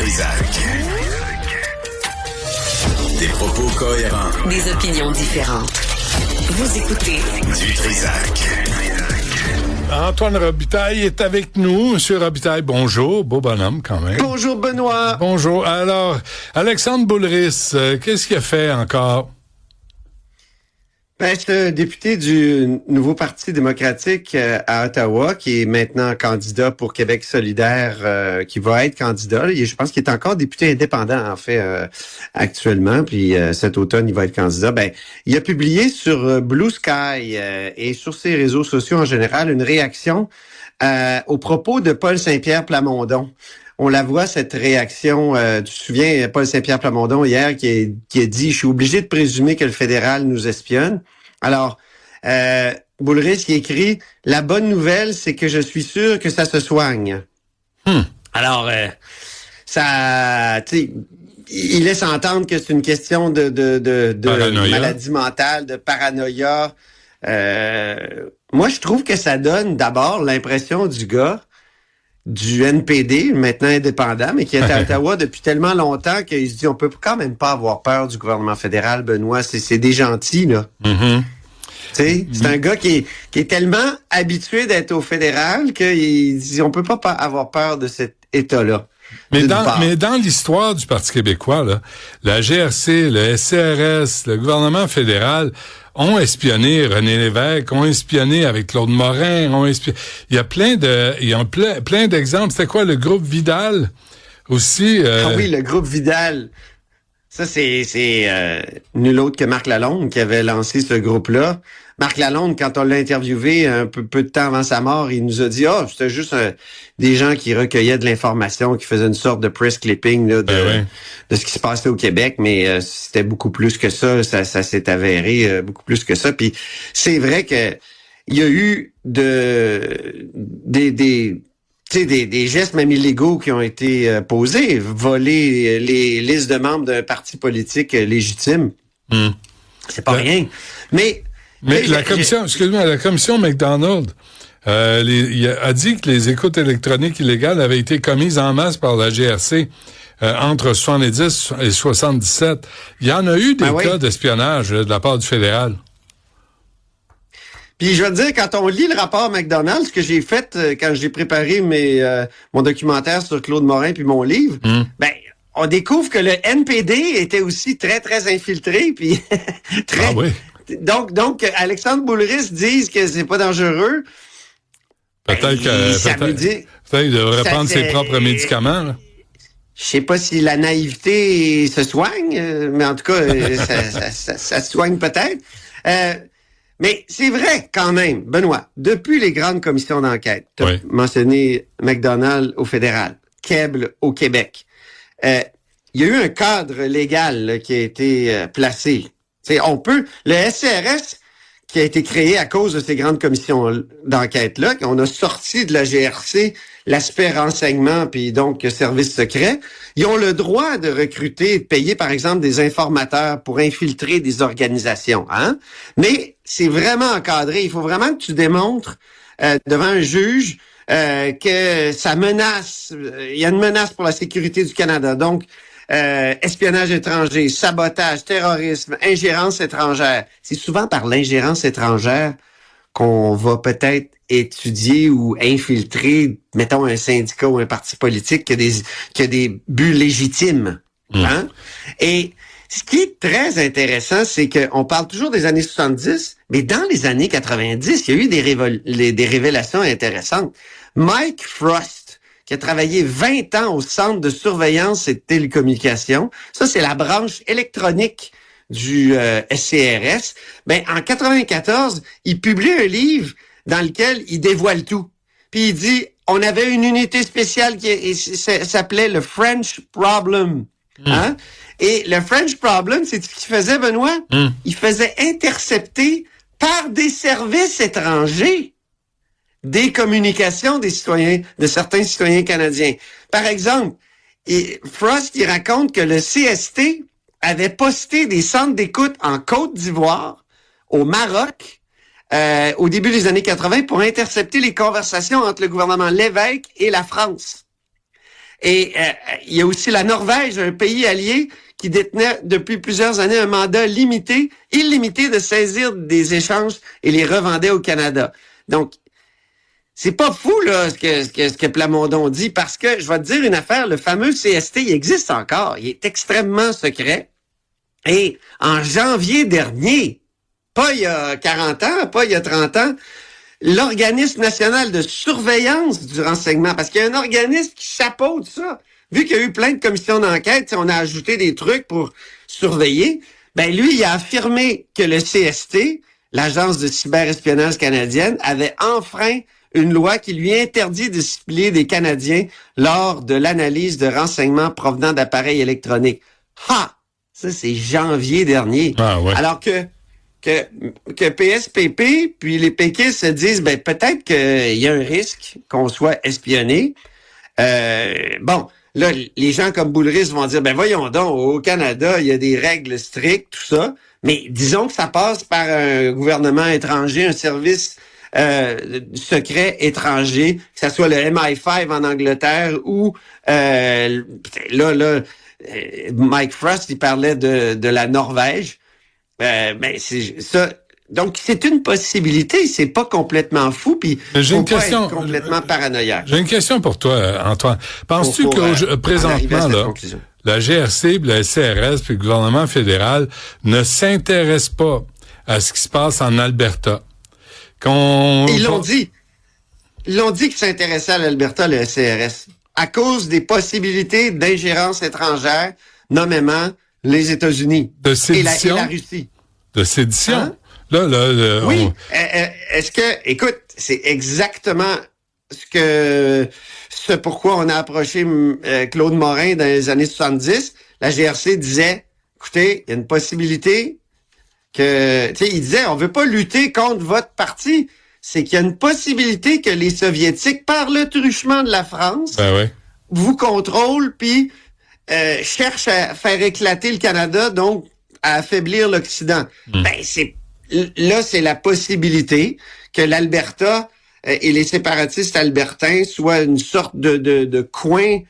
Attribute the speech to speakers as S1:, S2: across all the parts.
S1: Trizac. Des propos cohérents.
S2: Des opinions différentes. Vous écoutez
S1: Du Trizac.
S3: Antoine Robitaille est avec nous. Monsieur Robitaille, bonjour. Beau bonhomme, quand même.
S4: Bonjour, Benoît.
S3: Bonjour. Alors, Alexandre Boulris, qu'est-ce qu'il a fait encore?
S4: C'est un député du nouveau Parti démocratique à Ottawa qui est maintenant candidat pour Québec solidaire, qui va être candidat. Je pense qu'il est encore député indépendant, en fait, actuellement. Puis cet automne, il va être candidat. Il a publié sur Blue Sky et sur ses réseaux sociaux en général une réaction aux propos de Paul Saint-Pierre Plamondon. On la voit, cette réaction. Tu te souviens, Paul Saint-Pierre Plamondon, hier, qui a dit « Je suis obligé de présumer que le fédéral nous espionne ». Alors, Boulris qui écrit « La bonne nouvelle, c'est que je suis sûr que ça se soigne ». Alors, ça, tu sais, il laisse entendre que c'est une question de maladie mentale, de paranoïa. Moi, je trouve que ça donne d'abord l'impression du gars du NPD, maintenant indépendant, mais qui est à Ottawa depuis tellement longtemps qu'il se dit on peut quand même pas avoir peur du gouvernement fédéral, Benoît. C'est des gentils, là.
S3: Mm-hmm.
S4: C'est un gars qui est tellement habitué d'être au fédéral qu'il dit on peut pas avoir peur de cet État-là.
S3: Mais dans l'histoire du Parti québécois, là, la GRC, le SCRS, le gouvernement fédéral ont espionné René Lévesque, ont espionné avec Claude Morin, il y a plein d'exemples. C'était quoi, le groupe Vidal aussi?
S4: Ah oui, le groupe Vidal. Ça, c'est nul autre que Marc Lalonde qui avait lancé ce groupe-là. Marc Lalonde, quand on l'a interviewé un peu de temps avant sa mort, il nous a dit c'était juste des gens qui recueillaient de l'information, qui faisaient une sorte de press clipping là, de ce qui se passait au Québec, mais c'était beaucoup plus que ça. Ça s'est avéré beaucoup plus que ça. Puis c'est vrai que il y a eu des gestes même illégaux qui ont été posés, voler les listes de membres d'un parti politique légitime. C'est pas rien. Mais
S3: la commission McDonald a dit que les écoutes électroniques illégales avaient été commises en masse par la GRC entre 70 et 77. Il y en a eu des cas d'espionnage de la part du fédéral.
S4: Puis je veux te dire, quand on lit le rapport McDonald, ce que j'ai fait quand j'ai préparé mon documentaire sur Claude Morin puis mon livre, on découvre que le NPD était aussi très, très infiltré, puis très...
S3: Ah oui.
S4: Donc, Alexandre Boulris dit que c'est pas dangereux.
S3: Peut-être qu'il devrait prendre ses propres médicaments. Là.
S4: Je sais pas si la naïveté se soigne, mais en tout cas, ça se soigne peut-être. Mais c'est vrai quand même, Benoît, depuis les grandes commissions d'enquête, tu as mentionné McDonald au fédéral, Keble au Québec, il y a eu un cadre légal là, qui a été placé. Le SCRS qui a été créé à cause de ces grandes commissions d'enquête-là, qu'on a sorti de la GRC l'aspect renseignement puis donc service secret, ils ont le droit de recruter et de payer, par exemple, des informateurs pour infiltrer des organisations. Mais c'est vraiment encadré. Il faut vraiment que tu démontres devant un juge que ça menace. Il y a une menace pour la sécurité du Canada. Donc, espionnage étranger, sabotage, terrorisme, ingérence étrangère. C'est souvent par l'ingérence étrangère qu'on va peut-être étudier ou infiltrer, mettons, un syndicat ou un parti politique qui a des buts légitimes. Et ce qui est très intéressant, c'est qu'on parle toujours des années 70, mais dans les années 90, il y a eu des révélations intéressantes. Mike Frost, qui a travaillé 20 ans au Centre de surveillance et de télécommunications. Ça, c'est la branche électronique du SCRS. En 94, il publie un livre dans lequel il dévoile tout. Puis il dit, on avait une unité spéciale qui s'appelait le French Problem. Et le French Problem, c'est ce qu'il faisait, Benoît? Il faisait intercepter par des services étrangers des communications des citoyens, de certains citoyens canadiens. Par exemple, Frost, il raconte que le CST avait posté des centres d'écoute en Côte d'Ivoire, au Maroc, au début des années 80 pour intercepter les conversations entre le gouvernement Lévesque et la France. Et il y a aussi la Norvège, un pays allié qui détenait depuis plusieurs années un mandat illimité de saisir des échanges et les revendait au Canada. Donc, c'est pas fou là ce que Plamondon dit, parce que je vais te dire une affaire, le fameux CST, il existe encore, il est extrêmement secret. Et en janvier dernier, pas il y a 40 ans, pas il y a 30 ans, l'Organisme national de surveillance du renseignement, parce qu'il y a un organisme qui chapeaute ça. Vu qu'il y a eu plein de commissions d'enquête, on a ajouté des trucs pour surveiller, ben lui, il a affirmé que le CST, l'Agence de cyberespionnage canadienne, avait enfreint une loi qui lui interdit de cibler des Canadiens lors de l'analyse de renseignements provenant d'appareils électroniques. Ha! Ça, c'est janvier dernier.
S3: Ah, ouais.
S4: Alors que PSPP, puis les péquistes se disent, ben peut-être qu'il y a un risque qu'on soit espionné. Bon, là, les gens comme Boulris vont dire, ben voyons donc, au Canada, il y a des règles strictes, tout ça. Mais disons que ça passe par un gouvernement étranger, un service secret étranger, que ça soit le MI5 en Angleterre ou Mike Frost, il parlait de la Norvège. Ben c'est ça. Donc c'est une possibilité, c'est pas complètement fou, puis faut pas être complètement paranoïaque.
S3: J'ai une question pour toi, Antoine. Penses-tu que présentement là, la GRC, le SCRS, puis le gouvernement fédéral ne s'intéressent pas à ce qui se passe en Alberta?
S4: Ils l'ont dit. Ils l'ont dit qu'ils s'intéressaient à l'Alberta, le SCRS, à cause des possibilités d'ingérence étrangère, nommément les États-Unis
S3: de sédition,
S4: et la Russie.
S3: De sédition?
S4: Hein?
S3: Là,
S4: oui. Est-ce que, écoute, c'est exactement ce pourquoi on a approché Claude Morin dans les années 70. La GRC disait, écoutez, il y a une possibilité que, tu sais, il disait, on veut pas lutter contre votre parti. C'est qu'il y a une possibilité que les Soviétiques, par le truchement de la France, vous contrôlent, puis cherchent à faire éclater le Canada, donc à affaiblir l'Occident. Ben, c'est la possibilité que l'Alberta et les séparatistes albertains soient une sorte de coin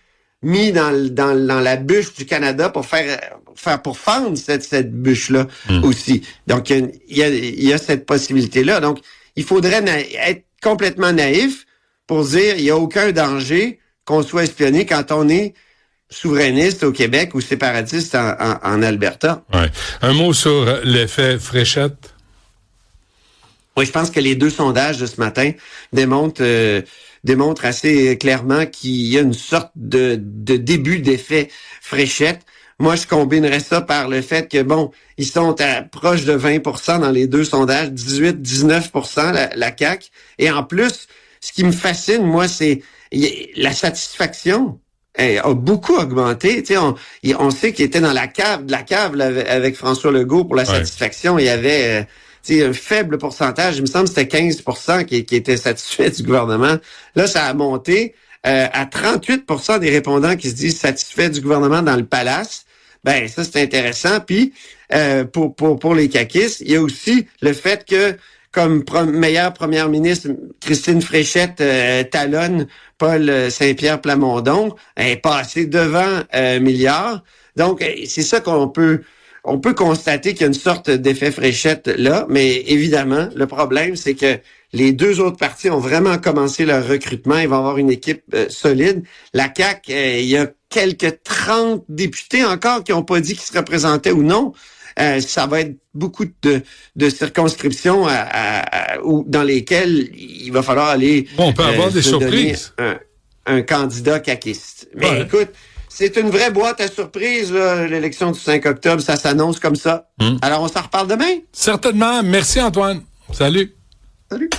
S4: mis dans la bûche du Canada pour fendre cette bûche-là aussi. Donc, il y a cette possibilité-là. Donc, il faudrait être complètement naïf pour dire il n'y a aucun danger qu'on soit espionné quand on est souverainiste au Québec ou séparatiste en Alberta.
S3: Ouais. Un mot sur l'effet fléchette.
S4: Oui, je pense que les deux sondages de ce matin démontrent assez clairement qu'il y a une sorte de début d'effet fléchette. Moi, je combinerais ça par le fait que, bon, ils sont proche de 20% dans les deux sondages, 18-19% la CAQ. Et en plus, ce qui me fascine, moi, c'est la satisfaction a beaucoup augmenté. Tu sais, on sait qu'il était dans la cave là, avec François Legault pour la satisfaction. Il y avait un faible pourcentage. Il me semble que c'était 15% qui était satisfait du gouvernement. Là, ça a monté à 38% des répondants qui se disent satisfaits du gouvernement dans le palace. Ben, ça, c'est intéressant. Puis, pour les caquistes, il y a aussi le fait que, comme meilleure première ministre, Christine Fréchette talonne Paul Saint-Pierre Plamondon, elle est passée devant Milliard. Donc, c'est ça qu'on peut constater qu'il y a une sorte d'effet Fréchette là, mais évidemment, le problème, c'est que les deux autres partis ont vraiment commencé leur recrutement. Ils vont avoir une équipe solide. La CAQ, il y a quelques 30 députés encore qui n'ont pas dit qu'ils se représentaient ou non. Ça va être beaucoup de circonscriptions dans lesquelles il va falloir aller
S3: on peut avoir des surprises.
S4: Un candidat caquiste. Mais écoute, c'est une vraie boîte à surprises, là, l'élection du 5 octobre. Ça s'annonce comme ça. Alors, on s'en reparle demain?
S3: Certainement. Merci, Antoine. Salut.
S4: Salut.